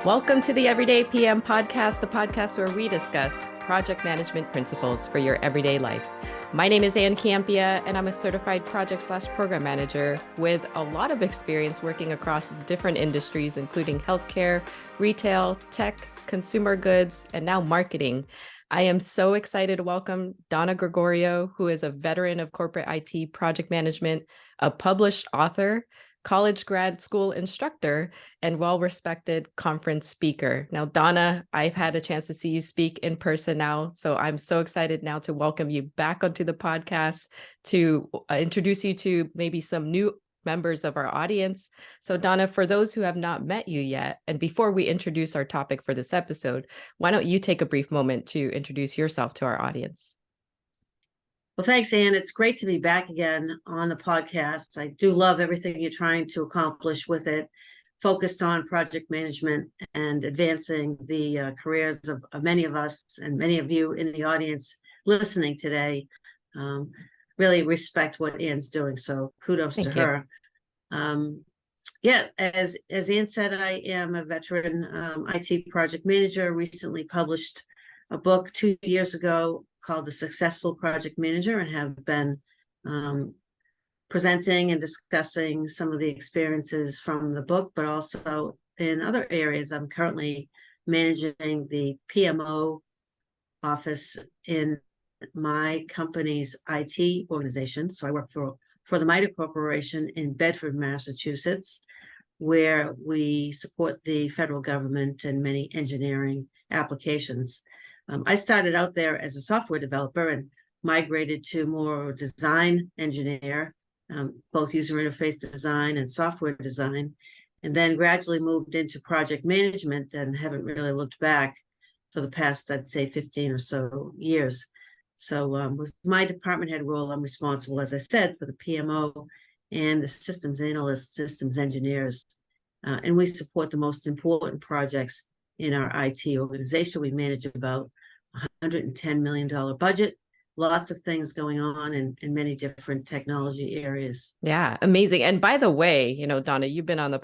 Welcome to the Everyday PM podcast, the podcast where we discuss project management principles for your everyday life. My name is Campea, and I'm a certified project/program manager with a lot of experience working across different industries, including healthcare, retail, tech, consumer goods, and now marketing. I am so excited to welcome Donna Gregorio, who is a veteran of corporate IT project management, a published author, college grad school instructor, and well-respected conference speaker. Now, Donna, I've had a chance to see you speak in person now, so I'm so excited now to welcome you back onto the podcast to introduce you to maybe some new members of our audience. So Donna, for those who have not met you yet, and before we introduce our topic for this episode, why don't you take a brief moment to introduce yourself to our audience? Well, thanks, Anne. It's great to be back again on the podcast. I do love everything you're trying to accomplish with it, focused on project management and advancing the careers of many of us and many of you in the audience listening today. Really respect what Anne's doing, so kudos to her. As Anne said, I am a veteran IT project manager, recently published a book 2 years ago called The Successful Project Manager, and have been presenting and discussing some of the experiences from the book, but also in other areas. I'm currently managing the PMO office in my company's IT organization. So I work for the MITRE Corporation in Bedford, Massachusetts, where we support the federal government and many engineering applications. I started out there as a software developer and migrated to more design engineer, both user interface design and software design, and then gradually moved into project management and haven't really looked back for the past, I'd say, 15 or so years. So with my department head role, I'm responsible, as I said, for the PMO and the systems analysts, systems engineers, and we support the most important projects in our IT organization. We manage about $110 million budget, lots of things going on in many different technology areas. Yeah, amazing. And by the way, Donna, you've been on the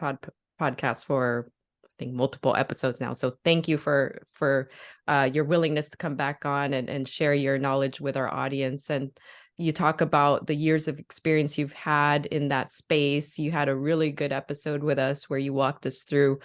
podcast for, I think, multiple episodes now. So thank you for your willingness to come back on and share your knowledge with our audience. And you talk about the years of experience you've had in that space. You had a really good episode with us where you walked us through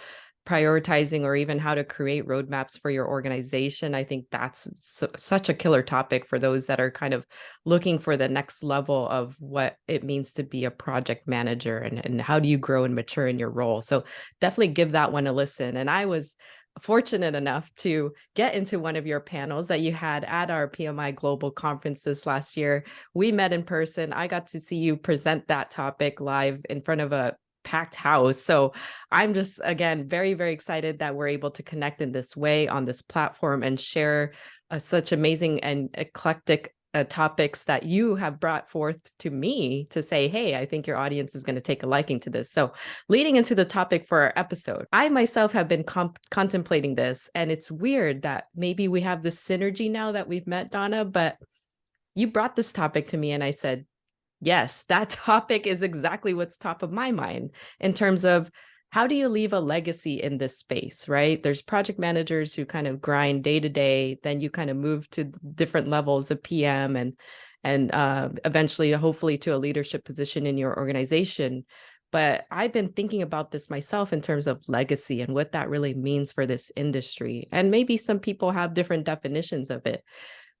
prioritizing or even how to create roadmaps for your organization. I think that's such a killer topic for those that are kind of looking for the next level of what it means to be a project manager and how do you grow and mature in your role. So definitely give that one a listen. And I was fortunate enough to get into one of your panels that you had at our PMI Global Conference this last year. We met in person. I got to see you present that topic live in front of a packed house. So I'm just, again, very, very excited that we're able to connect in this way on this platform and share such amazing and eclectic topics that you have brought forth to me to say, hey, I think your audience is going to take a liking to this. So leading into the topic for our episode, I myself have been contemplating this, and it's weird that maybe we have this synergy now that we've met, Donna, but you brought this topic to me and I said, yes, that topic is exactly what's top of my mind in terms of how do you leave a legacy in this space, right? There's project managers who kind of grind day to day, then you kind of move to different levels of PM and eventually, hopefully, to a leadership position in your organization. But I've been thinking about this myself in terms of legacy and what that really means for this industry. And maybe some people have different definitions of it.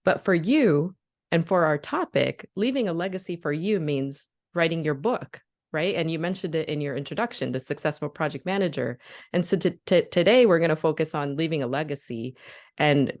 But for you, and for our topic, leaving a legacy for you means writing your book, right? And you mentioned it in your introduction, The Successful Project Manager. And so today we're going to focus on leaving a legacy. And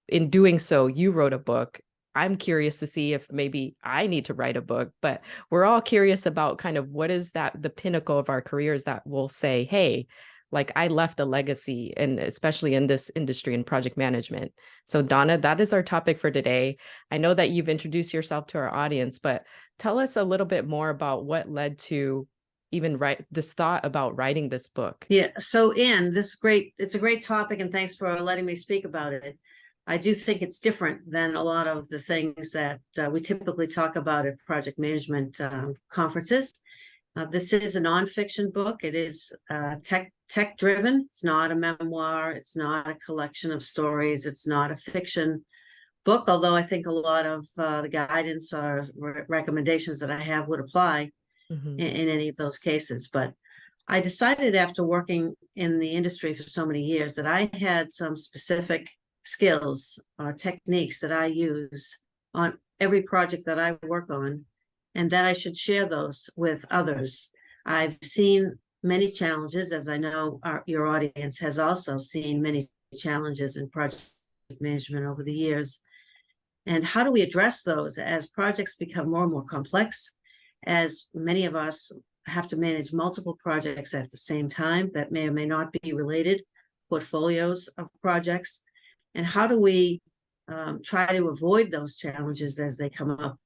in doing so, you wrote a book. I'm curious to see if maybe I need to write a book, but we're all curious about kind of what is that the pinnacle of our careers that will say, hey, like I left a legacy, and especially in this industry in project management. So Donna, that is our topic for today. I know that you've introduced yourself to our audience, but tell us a little bit more about what led to even write this thought about writing this book. Yeah. So Anne, it's a great topic, and thanks for letting me speak about it. I do think it's different than a lot of the things that we typically talk about at project management conferences. This is a nonfiction book. It is tech driven. It's not a memoir. It's not a collection of stories. It's not a fiction book, although I think a lot of the guidance or recommendations that I have would apply in any of those cases. But I decided after working in the industry for so many years that I had some specific skills or techniques that I use on every project that I work on, and that I should share those with others. I've seen many challenges, as I know your audience has also seen many challenges in project management over the years. And how do we address those as projects become more and more complex, as many of us have to manage multiple projects at the same time that may or may not be related, portfolios of projects, and how do we try to avoid those challenges as they come up,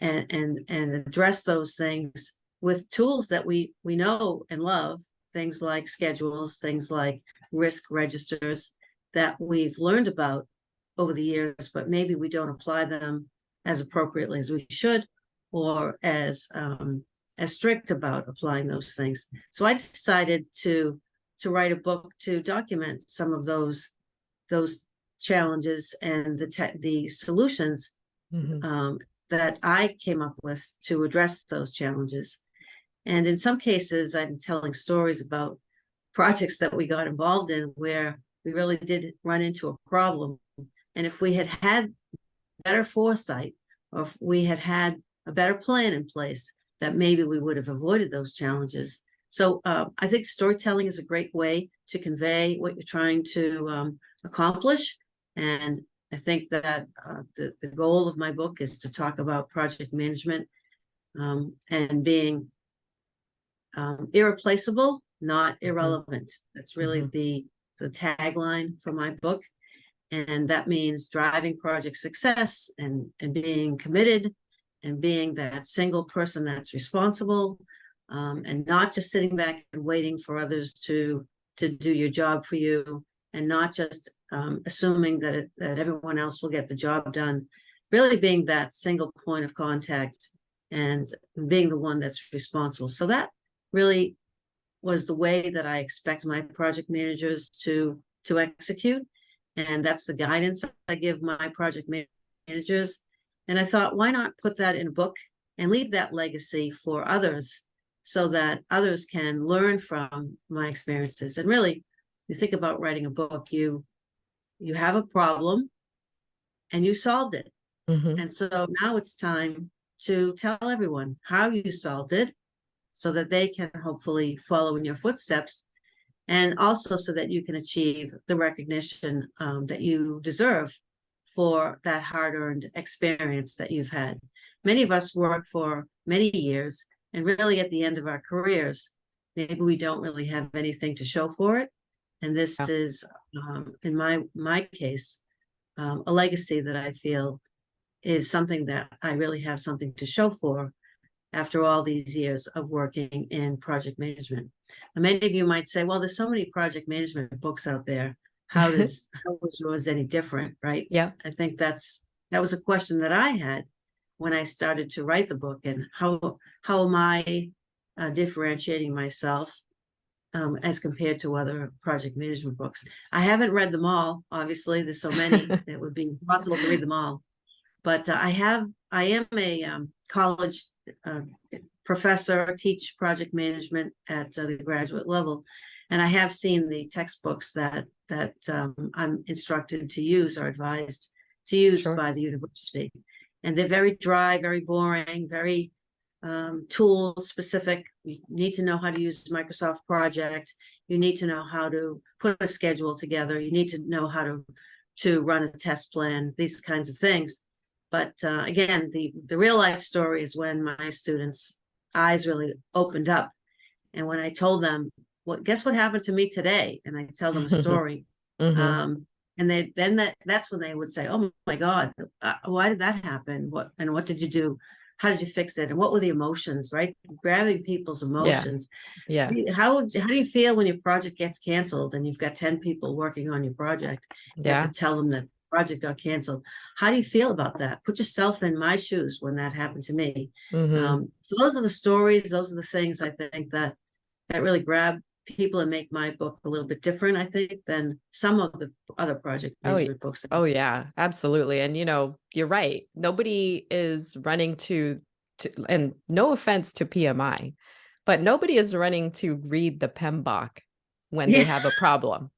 and address those things with tools that we know and love, things like schedules, things like risk registers that we've learned about over the years, but maybe we don't apply them as appropriately as we should, or as strict about applying those things. So I decided to write a book to document some of those challenges and the solutions that I came up with to address those challenges. And in some cases, I'm telling stories about projects that we got involved in where we really did run into a problem. And if we had had better foresight, or if we had had a better plan in place, that maybe we would have avoided those challenges. So I think storytelling is a great way to convey what you're trying to accomplish. And I think that the goal of my book is to talk about project management and being irreplaceable, not irrelevant. That's really the tagline for my book. And that means driving project success and being committed and being that single person that's responsible, and not just sitting back and waiting for others to do your job for you, and not just assuming that everyone else will get the job done. Really being that single point of contact and being the one that's responsible. So that really was the way that I expect my project managers to execute. And that's the guidance I give my project managers. And I thought, why not put that in a book and leave that legacy for others so that others can learn from my experiences. And really, you think about writing a book, you have a problem and you solved it. And so now it's time to tell everyone how you solved it so that they can hopefully follow in your footsteps, and also so that you can achieve the recognition that you deserve for that hard-earned experience that you've had. Many of us work for many years, and really at the end of our careers, maybe we don't really have anything to show for it. And this is, in my case, a legacy that I feel is something that I really have something to show for after all these years of working in project management. And many of you might say, well, there's so many project management books out there. How was yours any different, right? Yeah. I think that was a question that I had when I started to write the book. And how am I differentiating myself as compared to other project management books? I haven't read them all. Obviously, there's so many, it would be impossible to read them all. But I am a college professor, teach project management at the graduate level. And I have seen the textbooks that I'm instructed to use or advised to use by the university. And they're very dry, very boring, very tool specific. You need to know how to use Microsoft Project. You need to know how to put a schedule together. You need to know how to run a test plan, these kinds of things. But again, the real life story is when my students' eyes really opened up. And when I told them, well, guess what happened to me today? And I tell them a story. And that's when they would say, oh my God, why did that happen? What did you do? How did you fix it? And what were the emotions, right? Grabbing people's emotions. Yeah. How do you feel when your project gets canceled and you've got 10 people working on your project? You have to tell them that project got canceled. How do you feel about that? Put yourself in my shoes when that happened to me. So those are the stories. Those are the things I think that really grab people and make my book a little bit different, I think, than some of the other project management books. Oh yeah, absolutely. And you're right. Nobody is running to, and no offense to PMI, but nobody is running to read the PMBOK when they have a problem.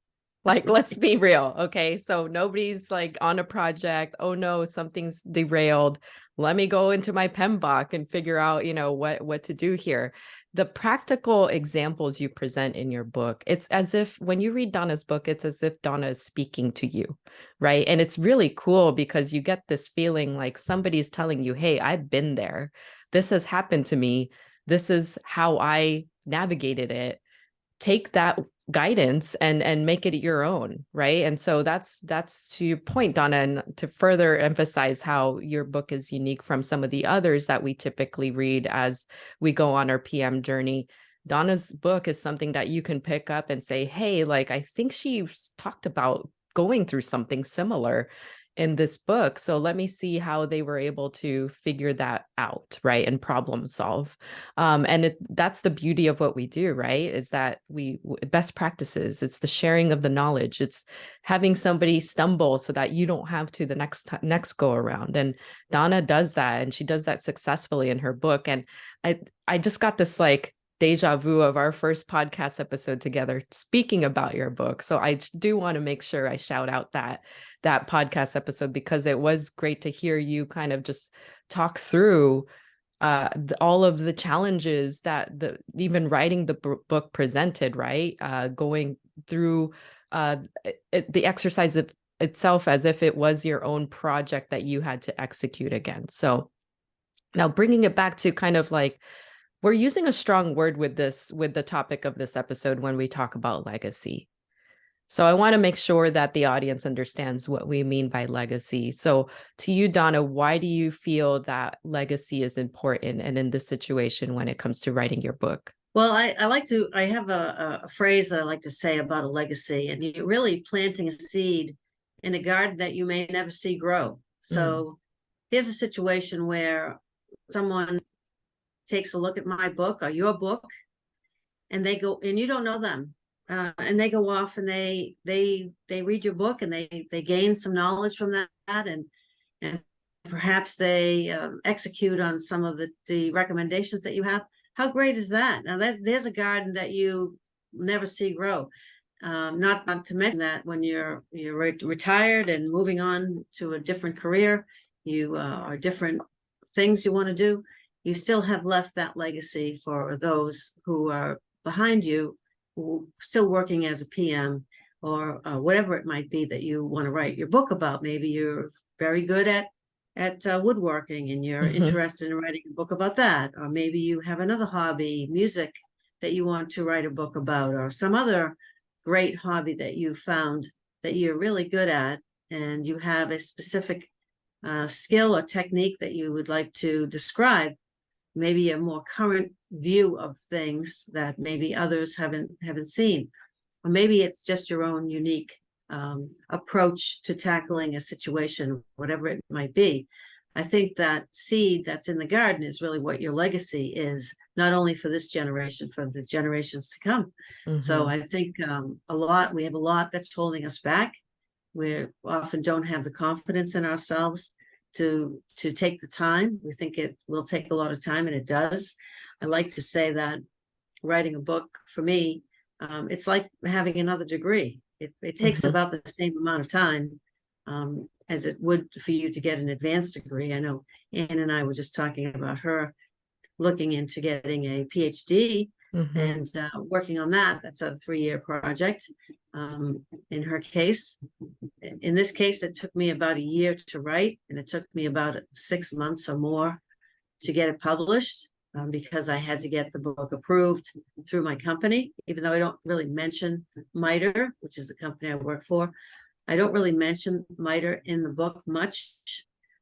Like, let's be real. Okay. So nobody's like on a project. Oh no, something's derailed. Let me go into my PMBOK and figure out, what to do here. The practical examples you present in your book, it's as if when you read Donna's book, it's as if Donna is speaking to you, right? And it's really cool because you get this feeling like somebody's telling you, hey, I've been there. This has happened to me. This is how I navigated it. Take that guidance and make it your own, right? And so that's to your point, Donna, and to further emphasize how your book is unique from some of the others that we typically read as we go on our PM journey. Donna's book is something that you can pick up and say, hey, like, I think she's talked about going through something similar in this book. So let me see how they were able to figure that out, right? And problem solve. And that's the beauty of what we do, right? Is that best practices, it's the sharing of the knowledge. It's having somebody stumble so that you don't have to the next go around. And Donna does that, and she does that successfully in her book. And I just got this like deja vu of our first podcast episode together speaking about your book. So I do want to make sure I shout out that podcast episode, because it was great to hear you kind of just talk through all of the challenges that even writing the book presented, right? Going through the exercise of itself as if it was your own project that you had to execute again. So now bringing it back to kind of like, we're using a strong word with the topic of this episode when we talk about legacy. So I want to make sure that the audience understands what we mean by legacy. So to you, Donna, why do you feel that legacy is important and in this situation when it comes to writing your book? Well, I have a phrase that I like to say about a legacy, and you're really planting a seed in a garden that you may never see grow. So here's a situation where someone takes a look at my book or your book, and they go, and you don't know them. And they go off and they read your book, and they gain some knowledge from that, and perhaps they execute on some of the recommendations that you have. How great is that? Now there's a garden that you never see grow. Not to mention that when you're retired and moving on to a different career, you are different things you want to do, you still have left that legacy for those who are behind you, still working as a PM or whatever it might be that you want to write your book about. Maybe you're very good at woodworking and you're interested in writing a book about that. Or maybe you have another hobby, music, that you want to write a book about, or some other great hobby that you found that you're really good at, and you have a specific skill or technique that you would like to describe. Maybe a more current view of things that maybe others haven't seen, or maybe it's just your own unique approach to tackling a situation, whatever it might be. I think that seed that's in the garden is really what your legacy is, not only for this generation, for the generations to come. So I think we have a lot that's holding us back. We often don't have the confidence in ourselves to take the time. We think it will take a lot of time, and it does. I like to say that writing a book for me, it's like having another degree. It takes about the same amount of time as it would for you to get an advanced degree. I know Anne and I were just talking about her looking into getting a PhD and working on that. That's a 3-year project. In her case, in this case, it took me about a year to write, and it took me about 6 months or more to get it published, because I had to get the book approved through my company. Even though I don't really mention MITRE, which is the company I work for, I don't really mention MITRE in the book much.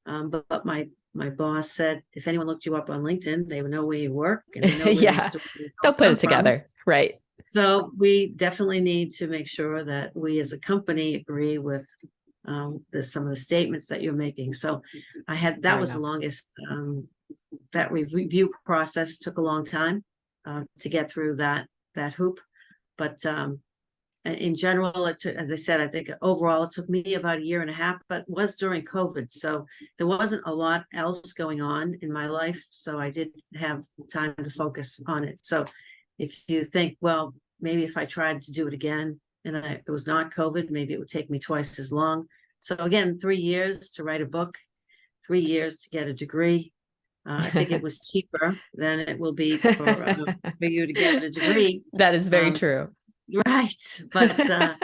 But my boss said, if anyone looked you up on LinkedIn, they would know where you work, and they know where they'll put it together, right? So we definitely need to make sure that we as a company agree with there's some of the statements that you're making. So that Fair was the enough. longest, that review process took a long time to get through that hoop. But in general, it took, as I said, I think overall it took me about a year and a half, but it was during COVID. So there wasn't a lot else going on in my life. So I did have time to focus on it. So if you think, well, maybe if I tried to do it again and it was not COVID, maybe it would take me twice as long. So again, 3 years to write a book, 3 years to get a degree. I think it was cheaper than it will be for you to get a degree. That is very true. Right. But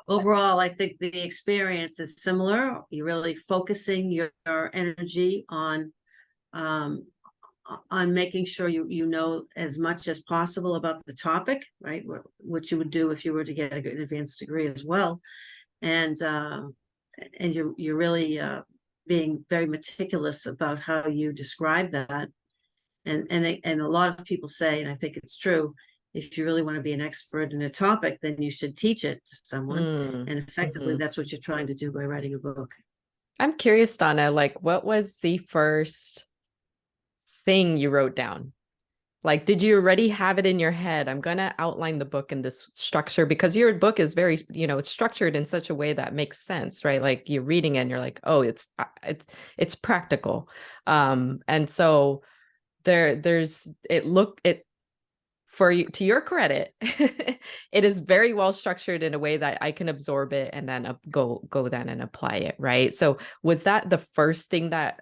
overall, I think the experience is similar. You're really focusing your energy on making sure you know as much as possible about the topic, right? What you would do if you were to get an advanced degree as well. And you're really being very meticulous about how you describe that. And a lot of people say, and I think it's true, if you really want to be an expert in a topic, then you should teach it to someone. And effectively, that's what you're trying to do by writing a book. I'm curious, Donna, like, what was the first thing you wrote down? Like, did you already have it in your head? I'm going to outline the book in this structure, because your book is very, it's structured in such a way that makes sense, right? Like you're reading it and you're like, oh, it's practical. And so for you, to your credit, it is very well structured in a way that I can absorb it and then go then and apply it. Right. So was that the first thing that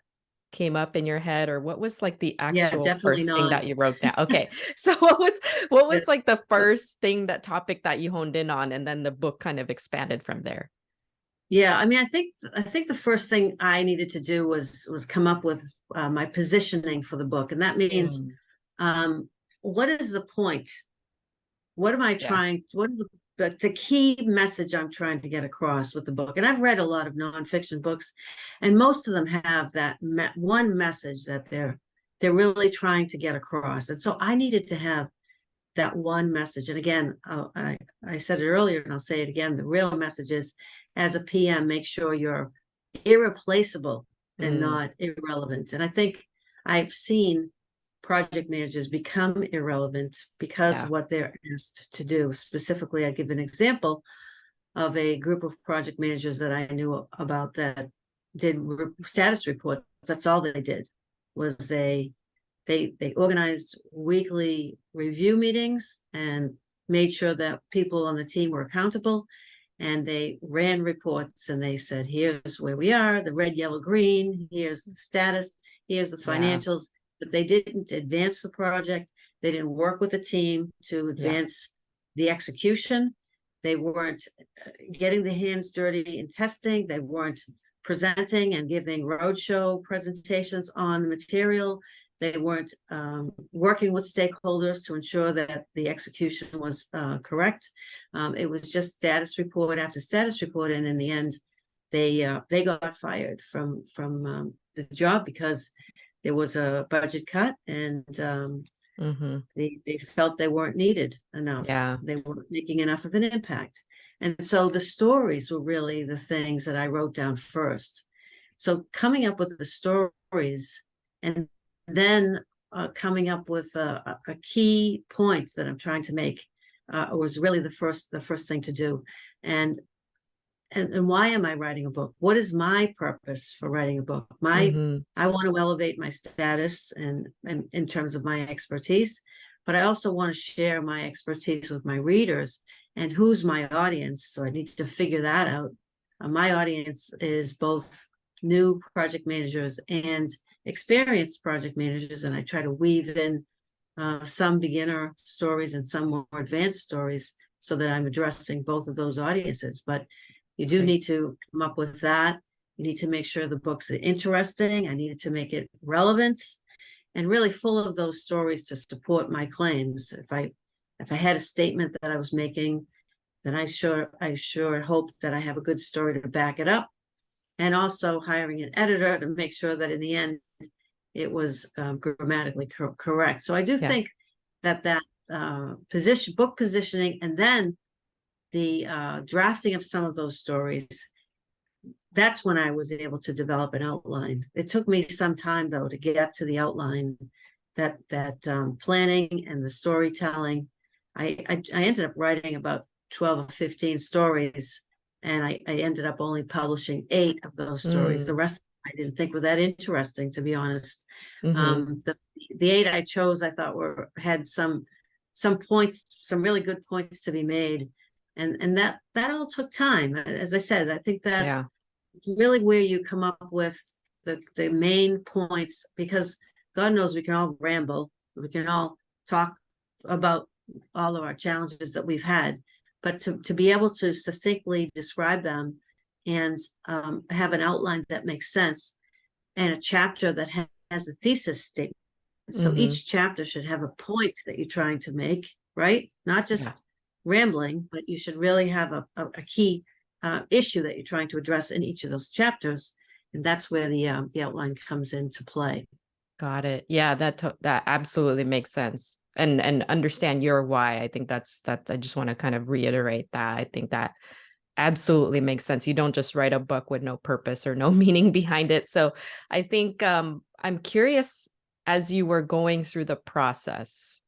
came up in your head, or what was like the actual first thing that you wrote down? Okay. So what was like the first topic that you honed in on, and then the book kind of expanded from there? Yeah, I mean, I think the first thing I needed to do was come up with my positioning for the book, and that means what is the point? What am I trying? What is the key message I'm trying to get across with the book? And I've read a lot of nonfiction books, and most of them have that one message that they're really trying to get across. And so I needed to have that one message. And again, I said it earlier, and I'll say it again: the real message is, as a PM, make sure you're irreplaceable and not irrelevant. And I think I've seen project managers become irrelevant because of what they're asked to do. Specifically, I give an example of a group of project managers that I knew about that did status reports. That's all they did, was they organized weekly review meetings and made sure that people on the team were accountable. And they ran reports and they said, here's where we are, the red, yellow, green, here's the status, here's the financials. But they didn't advance the project. They didn't work with the team to advance the execution. They weren't getting their hands dirty in testing. They weren't presenting and giving roadshow presentations on the material. They weren't working with stakeholders to ensure that the execution was correct. It was just status report after status report, and in the end, they got fired from the job because there was a budget cut, and they felt they weren't needed enough. They weren't making enough of an impact. And so the stories were really the things that I wrote down first. So coming up with the stories, and then coming up with a key point that I'm trying to make was really the first thing to do. And why am I writing a book? What is my purpose for writing a book? I want to elevate my status and in terms of my expertise, but I also want to share my expertise with my readers. And who's my audience? So I need to figure that out. My audience is both new project managers and experienced project managers, and I try to weave in some beginner stories and some more advanced stories so that I'm addressing both of those audiences. But you do need to come up with that. You need to make sure the book's interesting. I needed to make it relevant and really full of those stories to support my claims. If I had a statement that I was making, then I sure hope that I have a good story to back it up. And also hiring an editor to make sure that in the end it was grammatically correct. So I do think that book positioning, and then the drafting of some of those stories, that's when I was able to develop an outline. It took me some time though to get to the outline, that planning and the storytelling. I ended up writing about 12 or 15 stories, and I ended up only publishing 8 of those stories. The rest I didn't think were that interesting, to be honest. The 8 I chose, I thought had some points, some really good points to be made, and that all took time. As I said, I think that Yeah. really where you come up with the main points, because God knows we can all ramble, we can all talk about all of our challenges that we've had, but to be able to succinctly describe them and have an outline that makes sense, and a chapter that has a thesis statement. So each chapter should have a point that you're trying to make, right? Not just rambling, but you should really have a key issue that you're trying to address in each of those chapters. And that's where the outline comes into play. Got it. Yeah, that absolutely makes sense. And understand your why. I think that I just want to kind of reiterate that. I think that absolutely makes sense. You don't just write a book with no purpose or no meaning behind it. So I think I'm curious, as you were going through the process,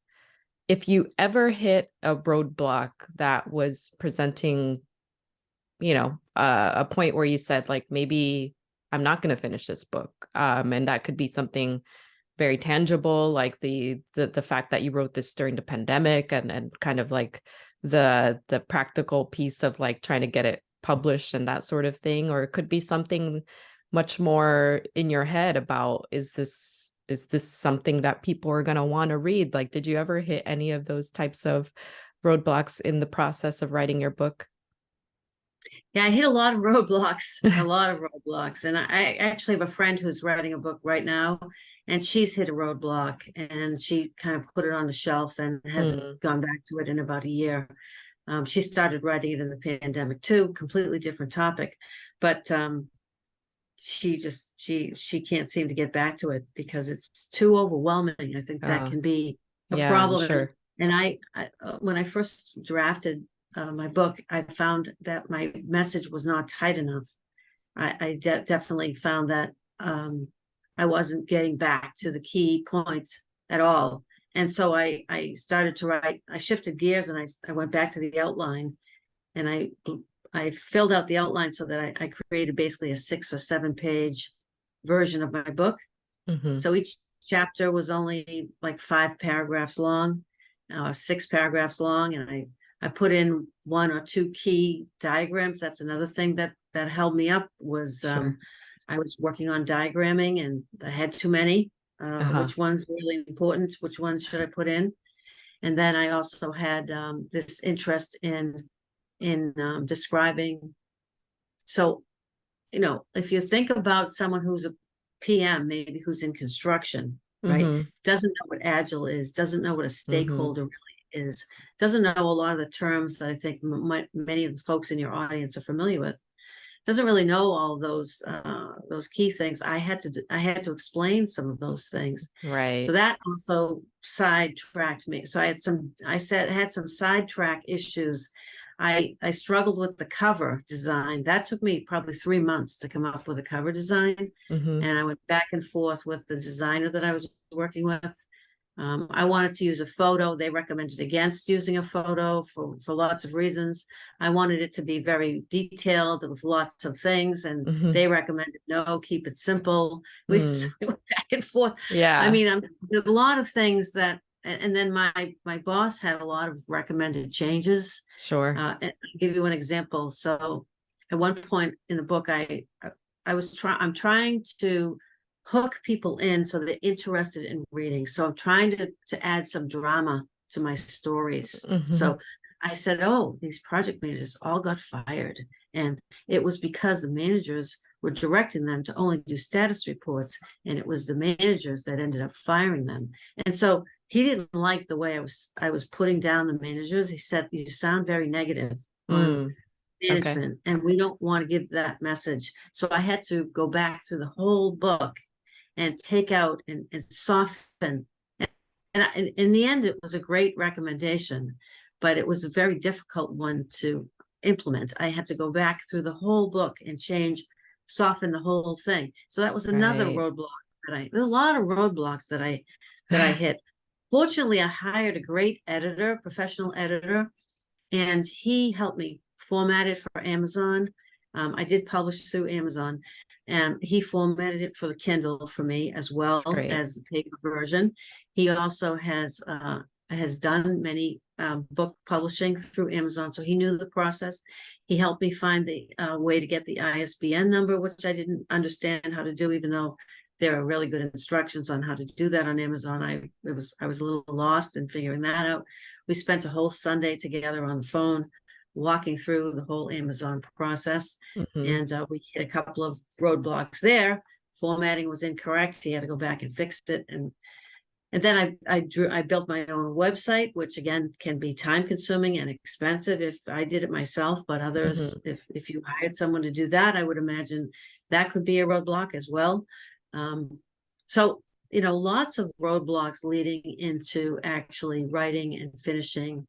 if you ever hit a roadblock that was presenting, a point where you said, like, maybe I'm not going to finish this book. And that could be something very tangible, like the fact that you wrote this during the pandemic, and kind of like the practical piece of like trying to get it published and that sort of thing. Or it could be something much more in your head about, is this something that people are going to want to read? Like, did you ever hit any of those types of roadblocks in the process of writing your book? Yeah, I hit a lot of roadblocks, And I actually have a friend who's writing a book right now, and she's hit a roadblock, and she kind of put it on the shelf and hasn't gone back to it in about a year. She started writing it in the pandemic too, completely different topic, but she can't seem to get back to it because it's too overwhelming. I think that can be a problem. Sure. And I when I first drafted my book, I found that my message was not tight enough. I definitely found that I wasn't getting back to the key points at all. And so I started to write, I shifted gears, and I went back to the outline, and I filled out the outline so that I created basically a 6 or 7 page version of my book. So each chapter was only like 5 paragraphs long, 6 paragraphs long. And I put in 1 or 2 key diagrams. That's another thing that held me up, was I was working on diagramming, and I had too many. Which one's really important? Which ones should I put in? And then I also had this interest in describing. So, if you think about someone who's a PM, maybe who's in construction, right? Doesn't know what Agile is, doesn't know what a stakeholder really is, doesn't know a lot of the terms that I think many of the folks in your audience are familiar with, doesn't really know all those key things. I had to explain some of those things. Right. So that also sidetracked me. So I had some sidetrack issues. I struggled with the cover design. That took me probably 3 months to come up with a cover design. And I went back and forth with the designer that I was working with. I wanted to use a photo. They recommended against using a photo for lots of reasons. I wanted it to be very detailed with lots of things, and they recommended, no, keep it simple. We went back and forth. Yeah. I mean, there's a lot of things that, and then my boss had a lot of recommended changes. Sure. And I'll give you an example. So at one point in the book, I'm trying to hook people in so they're interested in reading. So I'm trying to add some drama to my stories. So I said, oh, these project managers all got fired. And it was because the managers were directing them to only do status reports. And it was the managers that ended up firing them. And so he didn't like the way I was putting down the managers. He said, you sound very negative on management, and we don't want to give that message. So I had to go back through the whole book and take out and soften. And in the end, it was a great recommendation, but it was a very difficult one to implement. I had to go back through the whole book and change soften the whole thing. So that was another Right. roadblock there's a lot of roadblocks that I hit. Fortunately, I hired a great editor, professional editor, and he helped me format it for Amazon. I did publish through Amazon, and he formatted it for the Kindle for me as That's well great. as the paper version. He also has done many book publishing through Amazon, so he knew the process. He helped me find the way to get the ISBN number, which I didn't understand how to do, even though there are really good instructions on how to do that on Amazon. I was a little lost in figuring that out. We spent a whole Sunday together on the phone, walking through the whole Amazon process, Hmm. and we hit a couple of roadblocks there. Formatting was incorrect. He had to go back and fix it, and then I built my own website, which again can be time consuming and expensive if I did it myself, but others, Hmm. if you hired someone to do that, I would imagine that could be a roadblock as well. So, lots of roadblocks leading into actually writing and finishing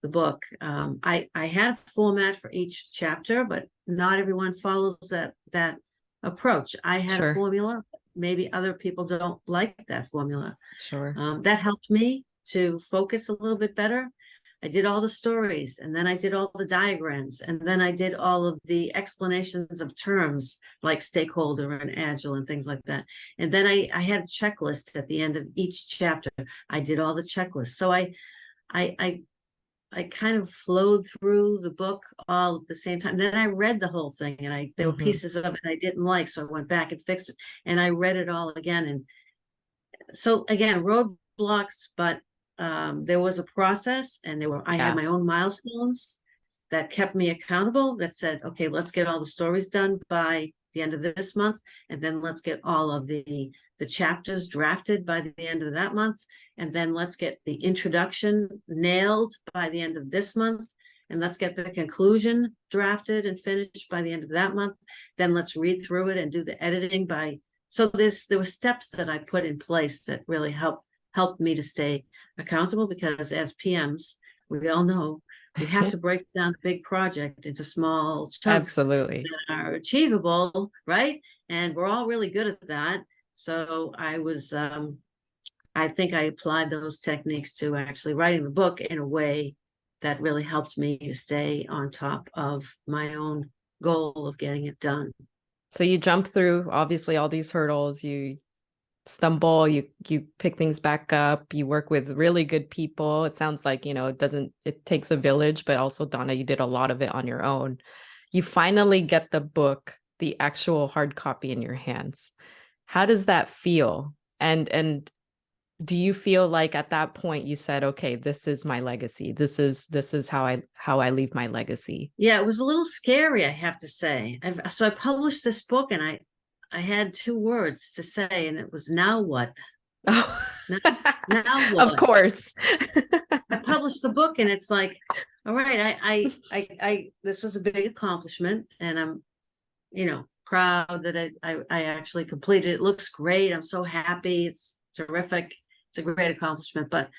the book. I had a format for each chapter, but not everyone follows that approach. I had a Sure. formula. Maybe other people don't like that formula. Sure. That helped me to focus a little bit better. I did all the stories, and then I did all the diagrams, and then I did all of the explanations of terms like stakeholder and agile and things like that. And then I had a checklist at the end of each chapter. I did all the checklists. So I kind of flowed through the book all at the same time. Then I read the whole thing, and there were Hmm. pieces of it I didn't like, so I went back and fixed it, and I read it all again. And so again, roadblocks, but there was a process, and I had Yeah. my own milestones that kept me accountable, that said, okay, let's get all the stories done by the end of this month, and then let's get all of the chapters drafted by the end of that month, and then let's get the introduction nailed by the end of this month, and let's get the conclusion drafted and finished by the end of that month. Then let's read through it and do the editing by. So there were steps that I put in place that really helped me to stay accountable, because as PMs, we all know we have to break down the big project into small chunks Absolutely. that are achievable, right? And we're all really good at that. So I think I applied those techniques to actually writing the book in a way that really helped me to stay on top of my own goal of getting it done. So you jump through obviously all these hurdles, you stumble, you pick things back up, you work with really good people. It sounds like, it takes a village, but also Donna, you did a lot of it on your own. You finally get the book, the actual hard copy in your hands. How does that feel? And do you feel like at that point you said, okay, this is my legacy. This is how I leave my legacy. Yeah, it was a little scary, I have to say. So I published this book, and I had two words to say, and it was now what? Oh, Now, now of what? course. I published the book, and it's like, all right, this was a big accomplishment, and I'm, proud that I actually completed it. It looks great. I'm so happy. It's terrific. It's a great accomplishment, but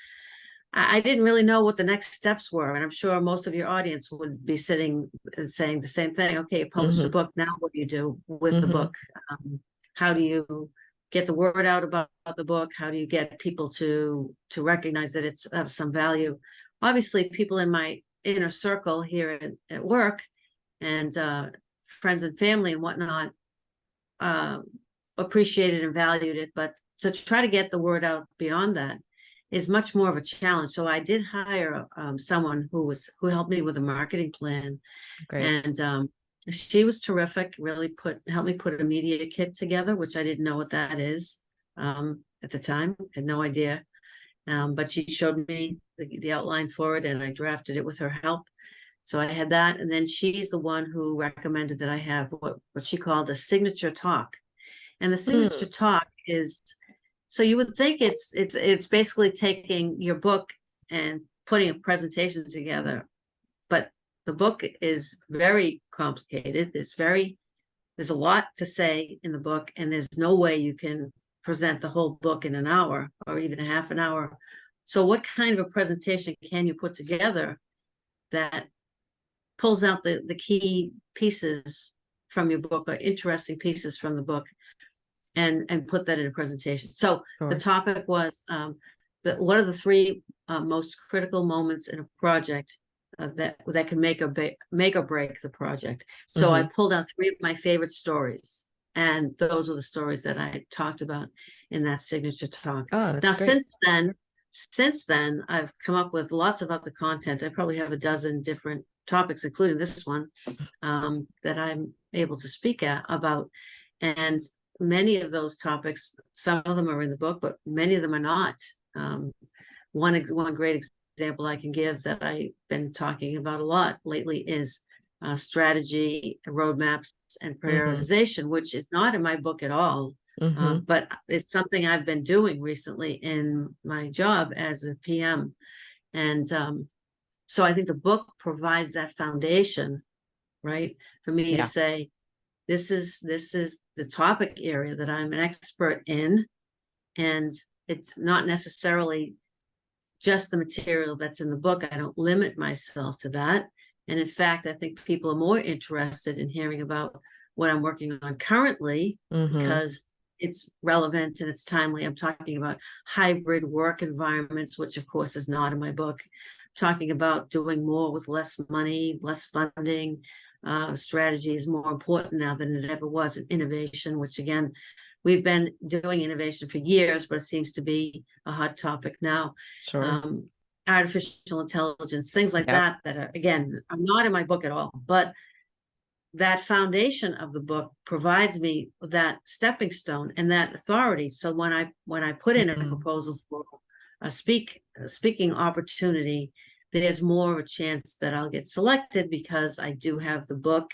I didn't really know what the next steps were. And I'm sure most of your audience would be sitting and saying the same thing. Okay, you published a Hmm. book. Now what do you do with the Hmm. book? How do you get the word out about the book? How do you get people to recognize that it's of some value? Obviously, people in my inner circle here at work, and friends and family and whatnot, uh, appreciated and valued it. But to try to get the word out beyond that is much more of a challenge. So I did hire someone who helped me with a marketing plan, Great. and she was terrific. Really helped me put a media kit together, which I didn't know what that is at the time. Had no idea, but she showed me the outline for it, and I drafted it with her help. So I had that, and then she's the one who recommended that I have what she called a signature talk. And the signature Mm. talk is, so you would think it's basically taking your book and putting a presentation together, but the book is very complicated. There's a lot to say in the book, and there's no way you can present the whole book in an hour or even a half an hour. So what kind of a presentation can you put together that pulls out the key pieces from your book or interesting pieces from the book and put that in a presentation. So the Sure. topic was what are the three most critical moments in a project that can make or break the project. So I pulled out three of my favorite stories, and those were the stories that I talked about in that signature talk. Oh, that's Now, great. since then, I've come up with lots of other content. I probably have a dozen different topics, including this one, that I'm able to speak about. And many of those topics, some of them are in the book, but many of them are not. One great example I can give that I've been talking about a lot lately is strategy, roadmaps, and prioritization, which is not in my book at all. But it's something I've been doing recently in my job as a PM. And so I think the book provides that foundation, right, for me to say, this is the topic area that I'm an expert in. And it's not necessarily just the material that's in the book. I don't limit myself to that. And in fact, I think people are more interested in hearing about what I'm working on currently because it's relevant and it's timely. I'm talking about hybrid work environments, which of course is not in my book. I'm talking about doing more with less money, less funding. Strategy is more important now than it ever was in innovation, which again, we've been doing innovation for years, but it seems to be a hot topic now. Sure. Artificial intelligence, things like that are, again, are not in my book at all, but that foundation of the book provides me that stepping stone and that authority. So when I put in a proposal for a speaking opportunity, there's more of a chance that I'll get selected because I do have the book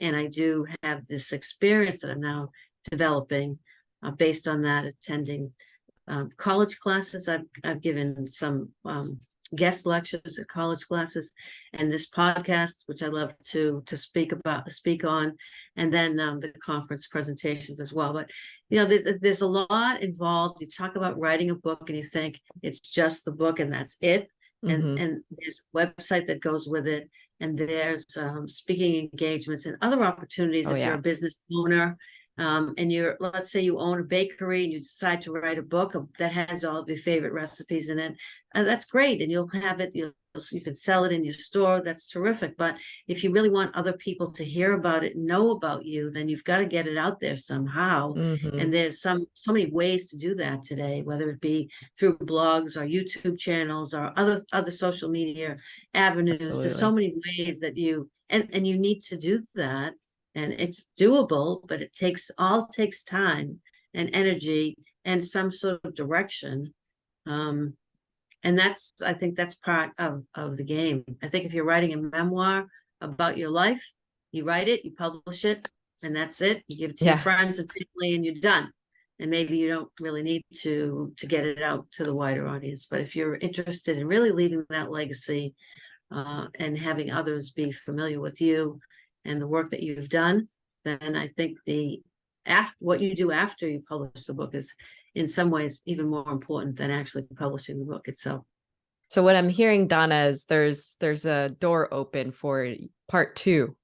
and I do have this experience that I'm now developing based on that, attending college classes. I've given some guest lectures at college classes, and this podcast, which I love to speak on, and then the conference presentations as well. But there's a lot involved. You talk about writing a book and you think it's just the book and that's it. And there's a website that goes with it, and there's speaking engagements and other opportunities if you're a business owner. And let's say you own a bakery and you decide to write a book that has all of your favorite recipes in it. And that's great. And you'll have it, you can sell it in your store. That's terrific. But if you really want other people to hear about it, know about you, then you've got to get it out there somehow. And there's so many ways to do that today, whether it be through blogs or YouTube channels or other social media avenues. Absolutely. There's so many ways that and you need to do that. And it's doable, but it takes time and energy and some sort of direction. And I think that's part of the game. I think if you're writing a memoir about your life, you write it, you publish it, and that's it. You give it to your friends and family and you're done. And maybe you don't really need to get it out to the wider audience. But if you're interested in really leaving that legacy and having others be familiar with you and the work that you've done, then I think what you do after you publish the book is in some ways even more important than actually publishing the book itself. So what I'm hearing, Donna, is there's a door open for part 2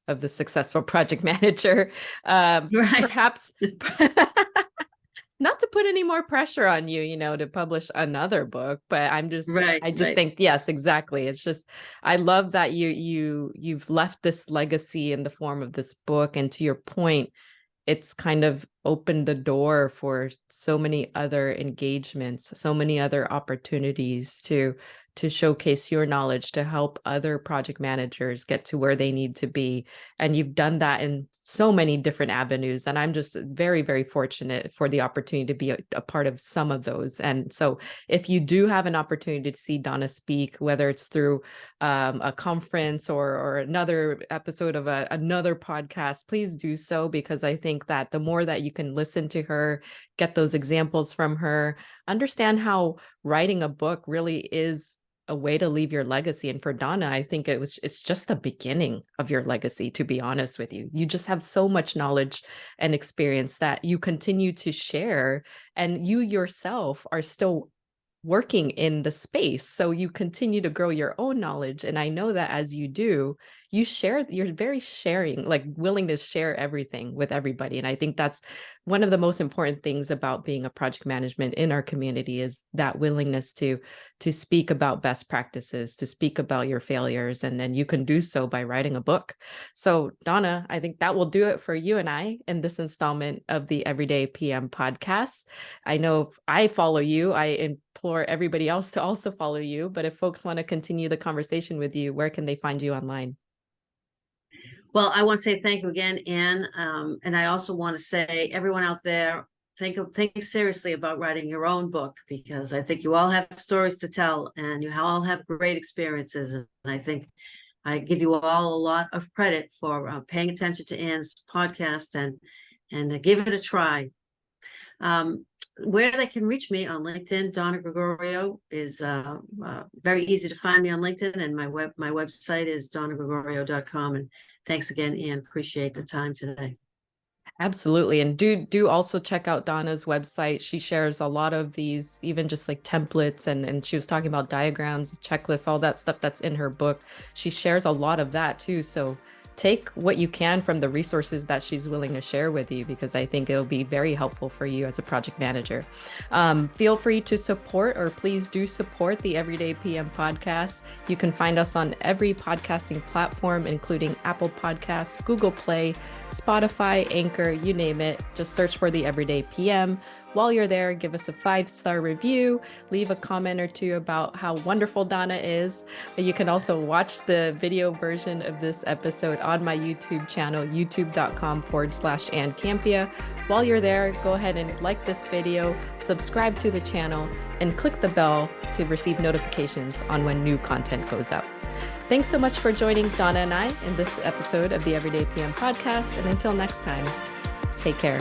of the Successful Project Manager. Perhaps not to put any more pressure on you, to publish another book, but I just think, yes, exactly. It's just, I love that you've left this legacy in the form of this book. And to your point, it's kind of opened the door for so many other engagements, so many other opportunities to showcase your knowledge, to help other project managers get to where they need to be. And you've done that in so many different avenues. And I'm just very, very fortunate for the opportunity to be a part of some of those. And so if you do have an opportunity to see Donna speak, whether it's through a conference or another episode of another podcast, please do so, because I think that the more that you can listen to her, get those examples from her, understand how writing a book really is a way to leave your legacy. And for Donna, I think it's just the beginning of your legacy, to be honest with you. You just have so much knowledge and experience that you continue to share, and you yourself are still working in the space. So you continue to grow your own knowledge. And I know that as you do, you're very sharing, like willing to share everything with everybody. And I think that's one of the most important things about being a project management in our community, is that willingness to speak about best practices, to speak about your failures. And then you can do so by writing a book. So Donna, I think that will do it for you and I in this installment of the Everyday PM podcast. I know if I follow you, I implore everybody else to also follow you. But if folks want to continue the conversation with you, where can they find you online? Well, I want to say thank you again, Anne. And I also want to say, everyone out there, think seriously about writing your own book, because I think you all have stories to tell and you all have great experiences. And I think I give you all a lot of credit for paying attention to Anne's podcast and give it a try. Where they can reach me on LinkedIn, Donna Gregorio is very easy to find me on LinkedIn, and my website is donnagregorio.com. And thanks again, Ian. Appreciate the time today. Absolutely. And do also check out Donna's website. She shares a lot of these, even just like templates, and she was talking about diagrams, checklists, all that stuff that's in her book. She shares a lot of that too. So take what you can from the resources that she's willing to share with you, because I think it'll be very helpful for you as a project manager. Feel free to support, or please do support, the Everyday PM podcast. You can find us on every podcasting platform, including Apple Podcasts, Google Play, Spotify, Anchor, you name it. Just search for the Everyday PM. While you're there, give us a 5-star review, leave a comment or two about how wonderful Donna is. You can also watch the video version of this episode on my YouTube channel, youtube.com/Ann Campea. While you're there, go ahead and like this video, subscribe to the channel, and click the bell to receive notifications on when new content goes up. Thanks so much for joining Donna and I in this episode of the Everyday PM podcast. And until next time, take care.